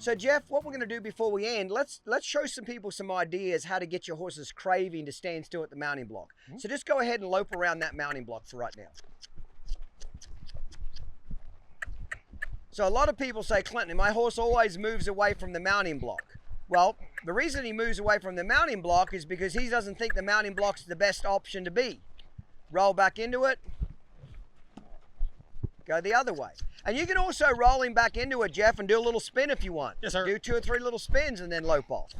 So Jeff, what we're going to do before we end, let's show some people some ideas how to get your horse's craving to stand still at the mounting block. So just go ahead and lope around that mounting block for right now. So a lot of people say, Clinton, my horse always moves away from the mounting block. Well, the reason he moves away from the mounting block is because he doesn't think the mounting block is the best option to be. Roll back into it. Go the other way. And you can also roll him back into it, Jeff, and do a little spin if you want. Yes, sir. Do 2 or 3 little spins and then lope off.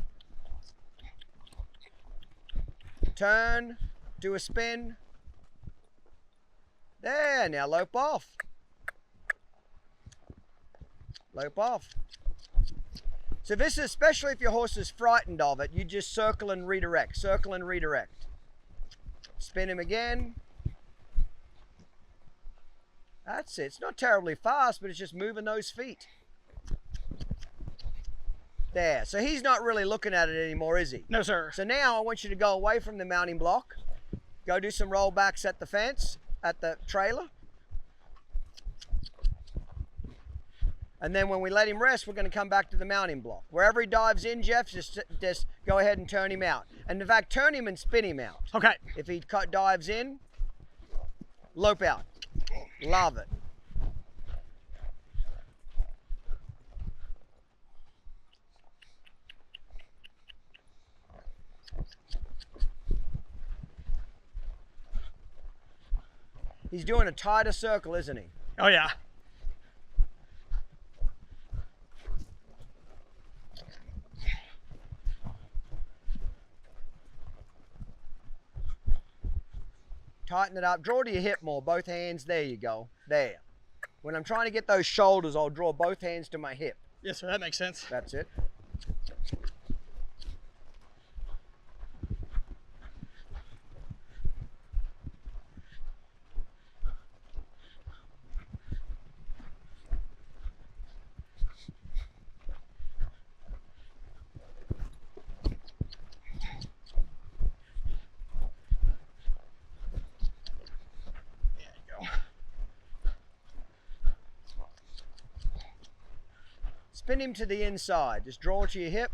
Turn, do a spin. There, now lope off. Lope off. So this is, especially if your horse is frightened of it, you just circle and redirect, circle and redirect. Spin him again. That's it. It's not terribly fast, but it's just moving those feet. There. So he's not really looking at it anymore, is he? No, sir. So now I want you to go away from the mounting block. Go do some rollbacks at the fence, at the trailer. And then when we let him rest, we're going to come back to the mounting block. Wherever he dives in, Jeff, just go ahead and turn him out. And in fact, turn him and spin him out. Okay. If he dives in, lope out. Love it. He's doing a tighter circle, isn't he? Oh, yeah. Tighten it up. Draw to your hip more. Both hands. There you go. There. When I'm trying to get those shoulders, I'll draw both hands to my hip. Yes, sir. That makes sense. That's it. Spin him to the inside. Just draw to your hip.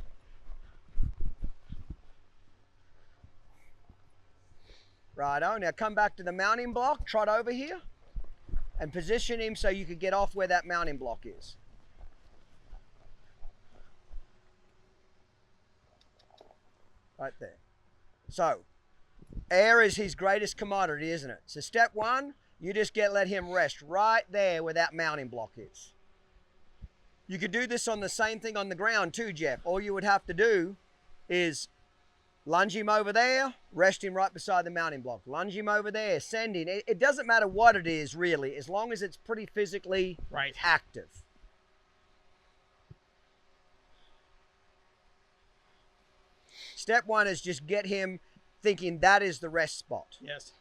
Righto. Now come back to the mounting block. Trot over here. And position him so you could get off where that mounting block is. Right there. So, air is his greatest commodity, isn't it? So step 1, you just let him rest right there where that mounting block is. You could do this on the same thing on the ground too, Jeff. All you would have to do is lunge him over there, rest him right beside the mounting block. Lunge him over there, send him. It doesn't matter what it is, really, as long as it's pretty physically active. Step 1 is just get him thinking that is the rest spot. Yes.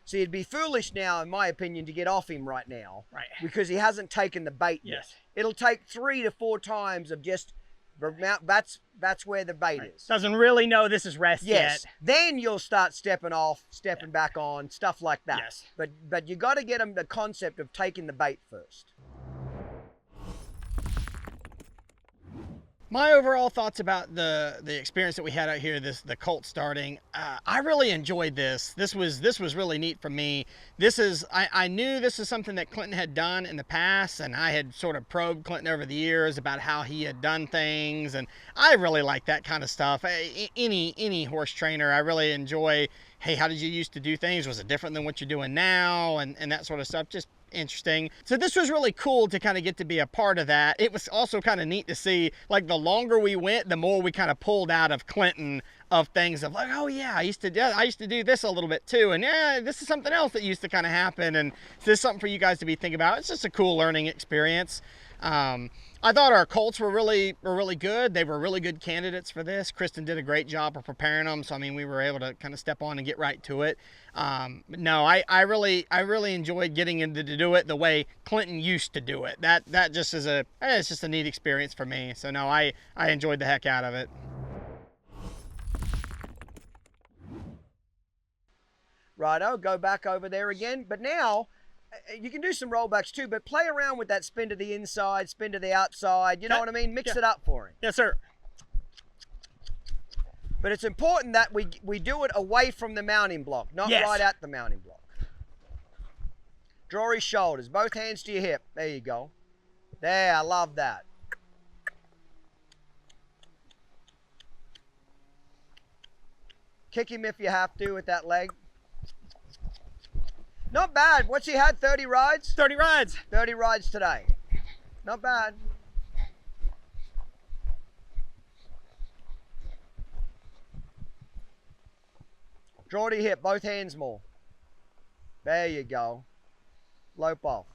So you'd be foolish now, in my opinion, to get off him right now. Right. Because he hasn't taken the bait yet. It'll take 3 to 4 times of just, that's where the bait is. Doesn't really know this is rest yet. Then you'll start stepping off, stepping back on, stuff like that. Yes. But you got to get him the concept of taking the bait first. My overall thoughts about the experience that we had out here, the colt starting, I really enjoyed this. This was really neat for me. I knew this is something that Clinton had done in the past, and I had sort of probed Clinton over the years about how he had done things, and I really like that kind of stuff. Any horse trainer, I really enjoy, hey, how did you used to do things? Was it different than what you're doing now? And that sort of stuff. Just interesting. So this was really cool to kind of get to be a part of that. It was also kind of neat to see, like, the longer we went, the more we kind of pulled out of Clinton of things of like, oh yeah, I used to do this a little bit too, and yeah, this is something else that used to kind of happen, and this is something for you guys to be thinking about. It's just a cool learning experience. I thought our colts were really good. They were really good candidates for this. Kristen did a great job of preparing them, so I mean, we were able to kind of step on and get right to it. No, I really enjoyed getting into to do it the way Clinton used to do it. That just is it's just a neat experience for me. So no, I enjoyed the heck out of it. Righto, go back over there again. But now, you can do some rollbacks too, but play around with that spin to the inside, spin to the outside. You know what I mean? Mix it up for him. Yes, sir. But it's important that we do it away from the mounting block, not right at the mounting block. Draw his shoulders, both hands to your hip. There you go. There, I love that. Kick him if you have to with that leg. Not bad. What's he had, 30 rides? 30 rides. 30 rides today. Not bad. Draw to your hip, both hands more. There you go. Lope off.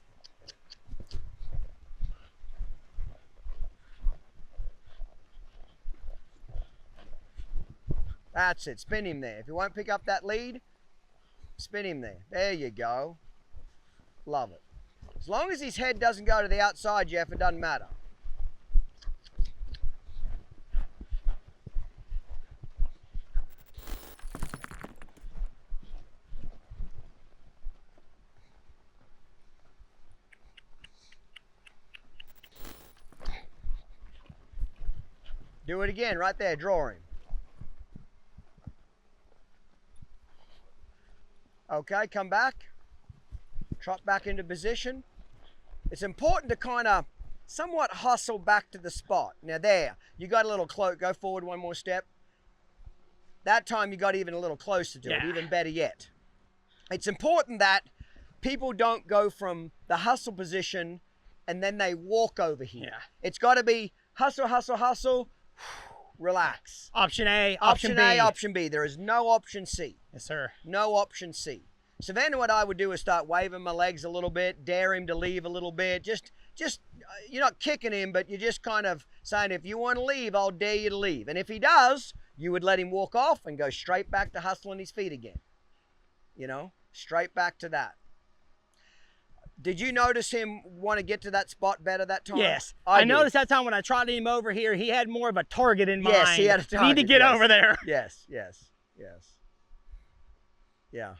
That's it. Spin him there. If you won't pick up that lead, spin him there. There you go. Love it. As long as his head doesn't go to the outside, Jeff, it doesn't matter. Do it again, right there, draw him. Okay, come back. Trot back into position. It's important to kind of somewhat hustle back to the spot. Now there, you got a little close. Go forward one more step. That time you got even a little closer to it, even better yet. It's important that people don't go from the hustle position and then they walk over here. Yeah. It's got to be hustle, hustle, hustle. Relax. Option A, option B. Option A, option B. There is no option C. Yes, sir. No option C. So then what I would do is start waving my legs a little bit, dare him to leave a little bit. Just you're not kicking him, but you're just kind of saying, if you want to leave, I'll dare you to leave. And if he does, you would let him walk off and go straight back to hustling his feet again. You know, straight back to that. Did you notice him want to get to that spot better that time? Yes. I noticed that time when I trotted him over here, he had more of a target in mind. Yes, he had a target. Need to get over there. Yes, yes, yes. Yeah.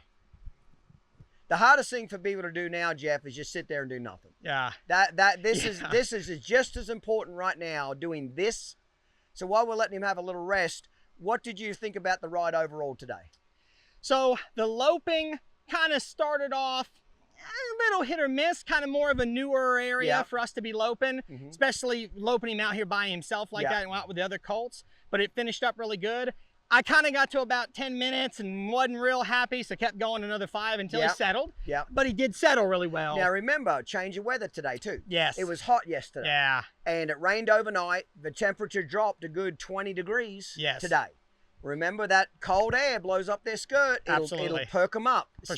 The hardest thing for people to do now, Jeff, is just sit there and do nothing. Yeah. This is just as important right now, doing this. So while we're letting him have a little rest, what did you think about the ride overall today? So the loping kind of started off a little hit or miss, kind of more of a newer area for us to be loping, especially loping him out here by himself like that and out with the other colts. But it finished up really good. I kind of got to about 10 minutes and wasn't real happy, so kept going another 5 until he settled. Yeah. But he did settle really well. Now remember, change of weather today too. Yes. It was hot yesterday. Yeah. And it rained overnight. The temperature dropped a good 20 degrees today. Remember that cold air blows up their skirt. It'll perk them up. For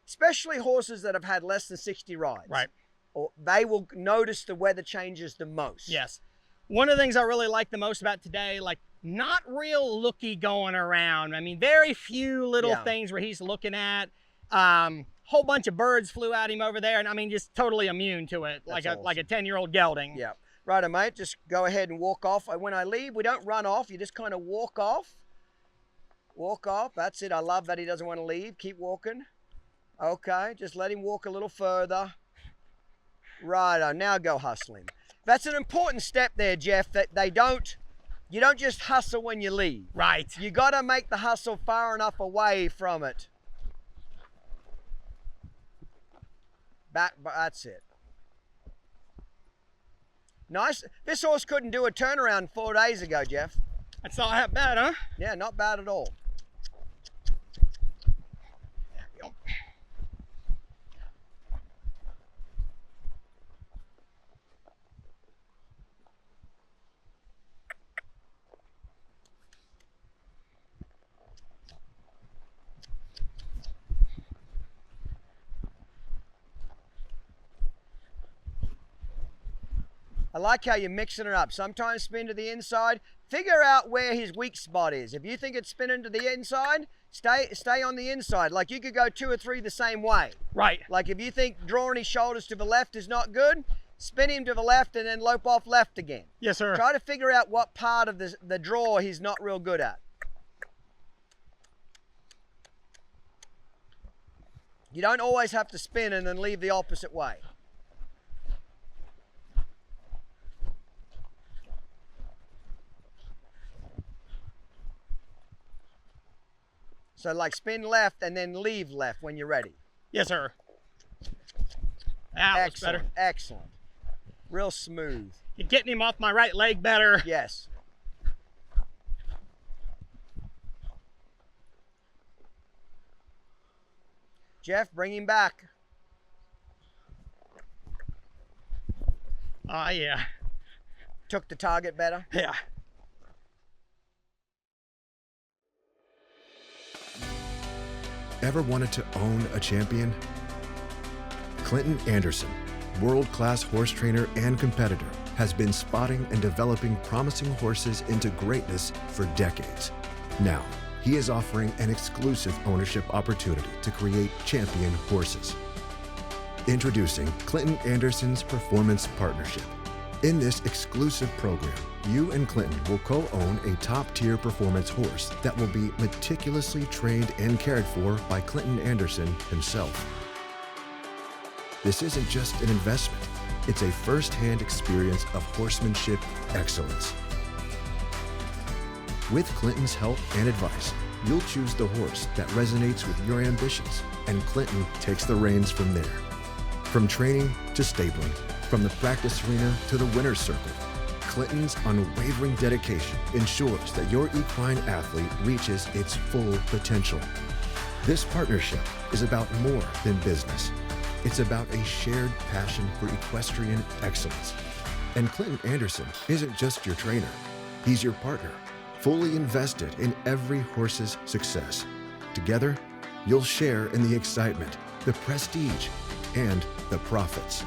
Especially horses that have had less than 60 rides. Right. Or they will notice the weather changes the most. Yes. One of the things I really like the most about today, like not real looky going around. I mean, very few little things where he's looking at. Whole bunch of birds flew at him over there, and I mean, just totally immune to it, like a 10-year-old gelding. Yeah. Righto, mate. Just go ahead and walk off. When I leave, we don't run off. You just kind of walk off. Walk off. That's it. I love that he doesn't want to leave. Keep walking. Okay, just let him walk a little further. Righto, now go hustle him. That's an important step there, Jeff, that you don't just hustle when you leave. Right. You got to make the hustle far enough away from it. Back, that's it. Nice. This horse couldn't do a turnaround 4 days ago, Jeff. That's not that bad, huh? Yeah, not bad at all. There we go. I like how you're mixing it up. Sometimes spin to the inside. Figure out where his weak spot is. If you think it's spinning to the inside, stay on the inside. Like you could go 2 or 3 the same way. Right. Like if you think drawing his shoulders to the left is not good, spin him to the left and then lope off left again. Yes, sir. Try to figure out what part of the draw he's not real good at. You don't always have to spin and then leave the opposite way. So like spin left and then leave left when you're ready. Yes, sir. That was better. Excellent. Real smooth. You're getting him off my right leg better. Yes. Jeff, bring him back. Yeah. Took the target better? Yeah. Ever wanted to own a champion? Clinton Anderson, world-class horse trainer and competitor, has been spotting and developing promising horses into greatness for decades. Now, he is offering an exclusive ownership opportunity to create champion horses. Introducing Clinton Anderson's Performance Partnership. In this exclusive program, you and Clinton will co-own a top-tier performance horse that will be meticulously trained and cared for by Clinton Anderson himself. This isn't just an investment, it's a first-hand experience of horsemanship excellence. With Clinton's help and advice, you'll choose the horse that resonates with your ambitions, and Clinton takes the reins from there. From training to stabling, from the practice arena to the winner's circle, Clinton's unwavering dedication ensures that your equine athlete reaches its full potential. This partnership is about more than business. It's about a shared passion for equestrian excellence. And Clinton Anderson isn't just your trainer, he's your partner, fully invested in every horse's success. Together, you'll share in the excitement, the prestige, and the profits.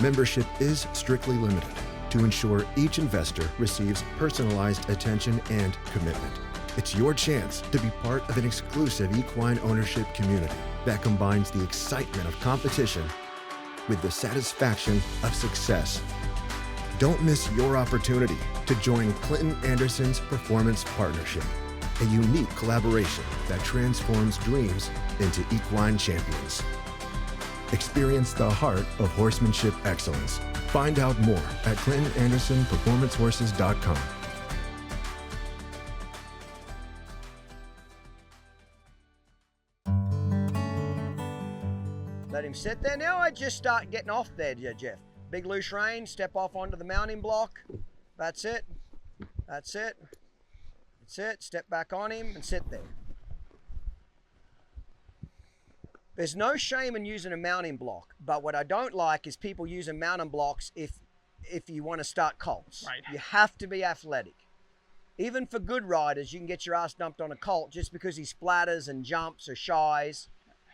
Membership is strictly limited to ensure each investor receives personalized attention and commitment. It's your chance to be part of an exclusive equine ownership community that combines the excitement of competition with the satisfaction of success. Don't miss your opportunity to join Clinton Anderson's Performance Partnership, a unique collaboration that transforms dreams into equine champions. Experience the heart of horsemanship excellence. Find out more at ClintonAndersonPerformanceHorses.com. Let him sit there. Now I just start getting off there, Jeff. Big loose rein, step off onto the mounting block. That's it. That's it. That's it. Step back on him and sit there. There's no shame in using a mounting block, but what I don't like is people using mounting blocks if you want to start colts. Right. You have to be athletic. Even for good riders, you can get your ass dumped on a colt just because he splatters and jumps or shies.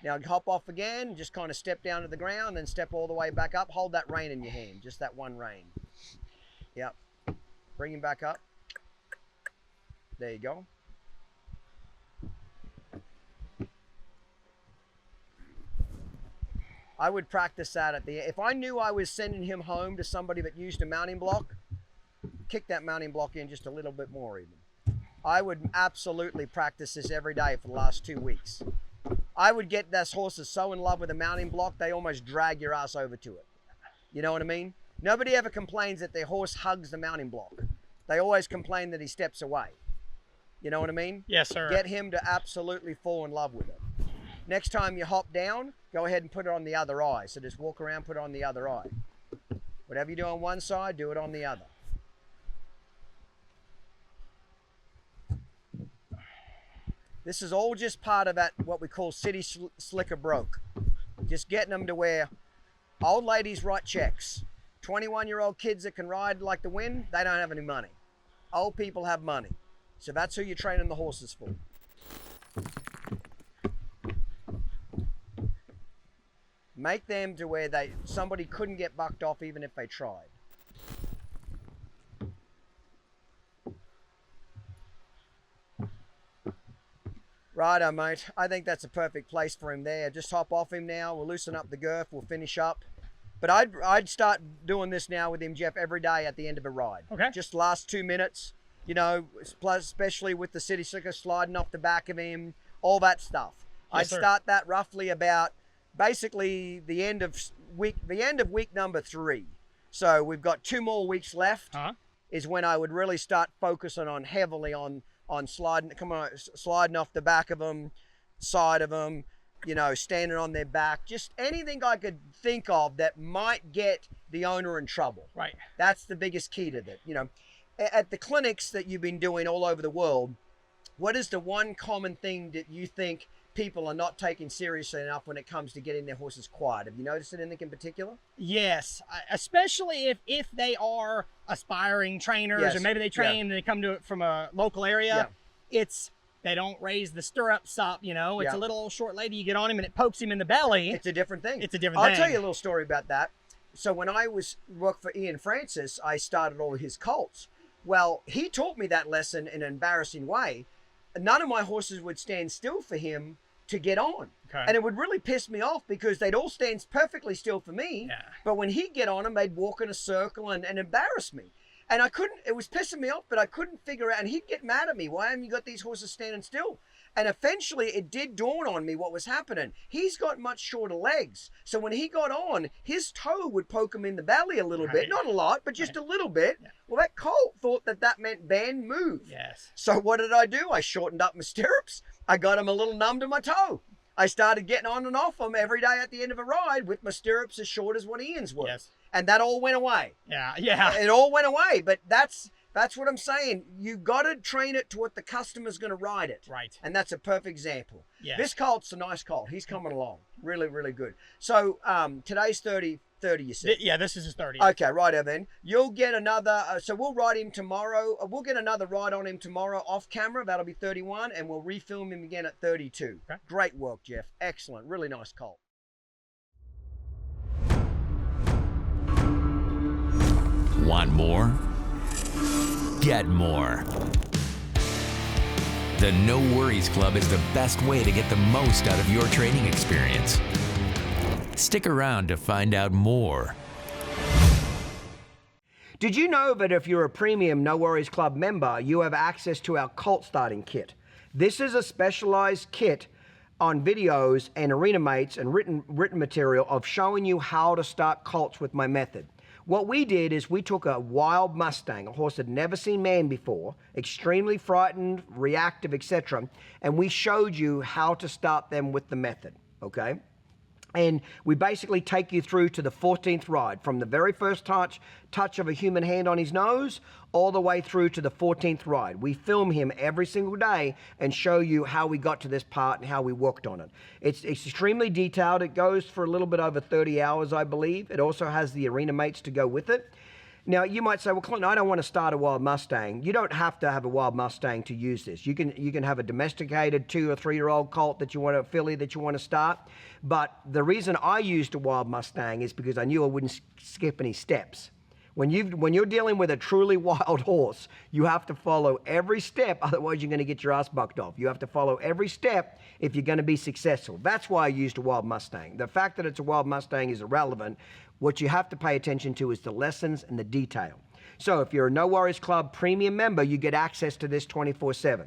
Now hop off again, just kind of step down to the ground and step all the way back up. Hold that rein in your hand, just that one rein. Yep. Bring him back up. There you go. I would practice that at the end. If I knew I was sending him home to somebody that used a mounting block, kick that mounting block in just a little bit more even. I would absolutely practice this every day for the last 2 weeks. I would get those horses so in love with a mounting block, they almost drag your ass over to it. You know what I mean? Nobody ever complains that their horse hugs the mounting block. They always complain that he steps away. You know what I mean? Yes, sir. Get him to absolutely fall in love with it. Next time you hop down, go ahead and put it on the other eye. So just walk around, put it on the other eye. Whatever you do on one side, do it on the other. This is all just part of that, what we call city slicker broke. Just getting them to where old ladies write checks. 21-year-old kids that can ride like the wind, they don't have any money. Old people have money. So that's who you're training the horses for. Make them to where somebody couldn't get bucked off even if they tried. Righto, mate. I think that's a perfect place for him there. Just hop off him now. We'll loosen up the girth. We'll finish up. But I'd start doing this now with him, Jeff, every day at the end of a ride. Okay. Just last 2 minutes, you know, especially with the city slicker sliding off the back of him, all that stuff. Yes, I'd sir. start that roughly about basically the end of week number 3. So we've got 2 more weeks left. Is when I would really start focusing on heavily on sliding off the back of them, side of them, you know, standing on their back, just anything I could think of that might get the owner in trouble. Right. That's the biggest key to that. You know, at the clinics that you've been doing all over the world, what is the one common thing that you think people are not taking seriously enough when it comes to getting their horses quiet? Have you noticed anything in particular? Yes, especially if they are aspiring trainers, or maybe they train and they come to it from a local area. They don't raise the stirrups up, you know. It's a little short lady, you get on him and it pokes him in the belly. It's a different thing. It's a different thing. I'll tell you a little story about that. So when I worked for Ian Francis, I started all his colts. Well, he taught me that lesson in an embarrassing way. None of my horses would stand still for him to get on. Okay. And it would really piss me off because they'd all stand perfectly still for me. Yeah. But when he'd get on them, they'd walk in a circle and embarrass me. And I couldn't, it was pissing me off, but I couldn't figure out, and he'd get mad at me. Why haven't you got these horses standing still? And eventually it did dawn on me what was happening. He's got much shorter legs. So when he got on, his toe would poke him in the belly a little bit. Not a lot, but just a little bit. Yeah. Well, that colt thought that meant band move. Yes. So what did I do? I shortened up my stirrups. I got him a little numb to my toe. I started getting on and off him every day at the end of a ride with my stirrups as short as what Ian's were. Yes. And that all went away. Yeah. It all went away, but that's what I'm saying. You got to train it to what the customer's going to ride it. Right. And that's a perfect example. Yeah. This colt's a nice colt. He's coming along. Really, really good. So today's 30, you said? Yeah, this is his 30. Okay, righto then. You'll get another, so we'll ride him tomorrow. We'll get another ride on him tomorrow off camera. That'll be 31, and we'll refilm him again at 32. Okay. Great work, Jeff. Excellent. Really nice colt. Want more? Get more. The No Worries Club is the best way to get the most out of your training experience. Stick around to find out more. Did you know that if you're a premium No Worries Club member, you have access to our colt starting kit? This is a specialized kit on videos and arena mates and written material of showing you how to start colts with my method. What we did is we took a wild Mustang, a horse that had never seen man before, extremely frightened, reactive, etc., and we showed you how to start them with the method, okay? And we basically take you through to the 14th ride, from the very first touch of a human hand on his nose, all the way through to the 14th ride. We film him every single day and show you how we got to this part and how we worked on it. It's extremely detailed. It goes for a little bit over 30 hours, I believe. It also has the arena mates to go with it. Now, you might say, well, Clinton, I don't want to start a wild Mustang. You don't have to have a wild Mustang to use this. You can have a domesticated 2 or 3 year old colt that you want, a filly that you want to start. But the reason I used a wild Mustang is because I knew I wouldn't skip any steps. When you're dealing with a truly wild horse, you have to follow every step, otherwise you're going to get your ass bucked off. You have to follow every step if you're going to be successful. That's why I used a wild Mustang. The fact that it's a wild Mustang is irrelevant. What you have to pay attention to is the lessons and the detail. So if you're a No Worries Club premium member, you get access to this 24/7.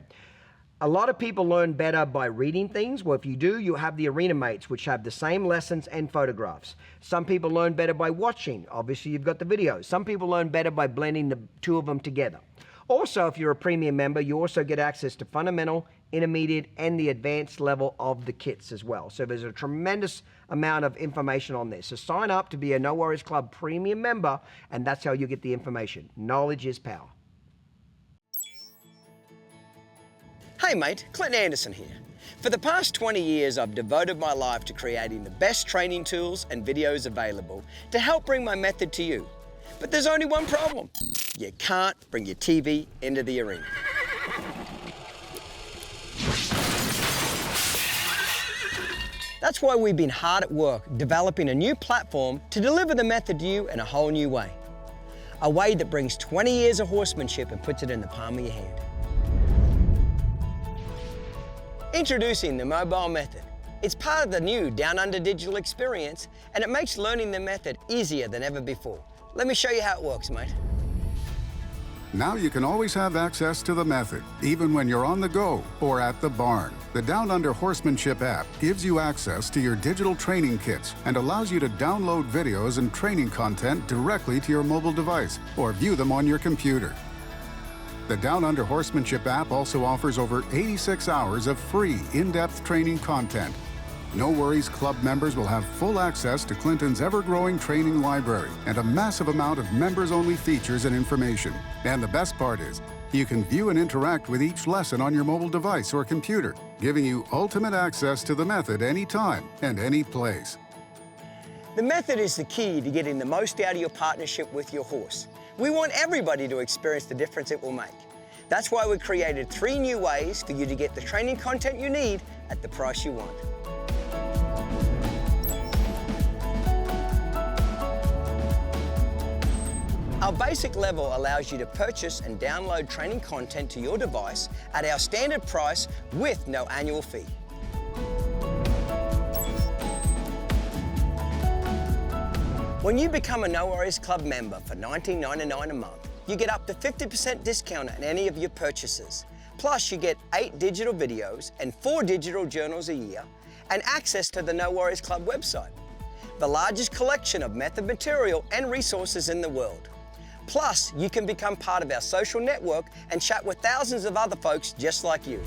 A lot of people learn better by reading things. Well, if you do, you have the arena mates, which have the same lessons and photographs. Some people learn better by watching. Obviously, you've got the videos. Some people learn better by blending the two of them together. Also, if you're a premium member, you also get access to fundamental, intermediate, and the advanced level of the kits as well. So there's a tremendous amount of information on this. So sign up to be a No Worries Club premium member, and that's how you get the information. Knowledge is power. Hey mate, Clinton Anderson here. For the past 20 years, I've devoted my life to creating the best training tools and videos available to help bring my method to you. But there's only one problem. You can't bring your TV into the arena. That's why we've been hard at work developing a new platform to deliver the method to you in a whole new way. A way that brings 20 years of horsemanship and puts it in the palm of your hand. Introducing the mobile method. It's part of the new Down Under digital experience, and it makes learning the method easier than ever before. Let me show you how it works, mate. Now you can always have access to the method, even when you're on the go or at the barn. The Down Under Horsemanship app gives you access to your digital training kits and allows you to download videos and training content directly to your mobile device or view them on your computer. The Down Under Horsemanship app also offers over 86 hours of free, in-depth training content. No Worries Club members will have full access to Clinton's ever-growing training library and a massive amount of members-only features and information. And the best part is, you can view and interact with each lesson on your mobile device or computer, giving you ultimate access to the method anytime and any place. The method is the key to getting the most out of your partnership with your horse. We want everybody to experience the difference it will make. That's why we created 3 new ways for you to get the training content you need at the price you want. Our basic level allows you to purchase and download training content to your device at our standard price with no annual fee. When you become a No Worries Club member for $19.99 a month, you get up to 50% discount on any of your purchases. Plus, you get 8 digital videos and 4 digital journals a year, and access to the No Worries Club website, the largest collection of method material and resources in the world. Plus, you can become part of our social network and chat with thousands of other folks just like you.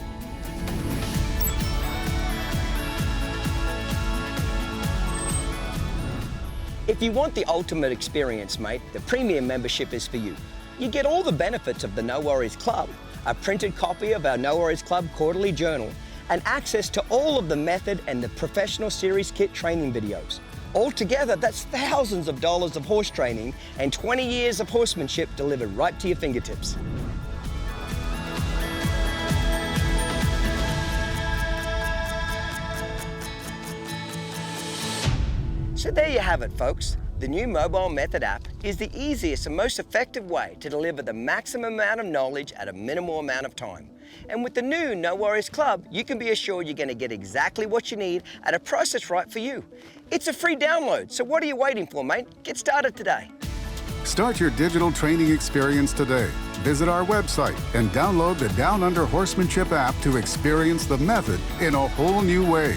If you want the ultimate experience, mate, the premium membership is for you. You get all the benefits of the No Worries Club, a printed copy of our No Worries Club quarterly journal, and access to all of the method and the professional series kit training videos. Altogether, that's thousands of dollars of horse training and 20 years of horsemanship delivered right to your fingertips. So there you have it, folks. The new mobile method app is the easiest and most effective way to deliver the maximum amount of knowledge at a minimal amount of time. And with the new No Worries Club, you can be assured you're going to get exactly what you need at a price that's right for you. It's a free download, so what are you waiting for, mate? Get started today. Start your digital training experience today. Visit our website and download the Down Under Horsemanship app to experience the method in a whole new way.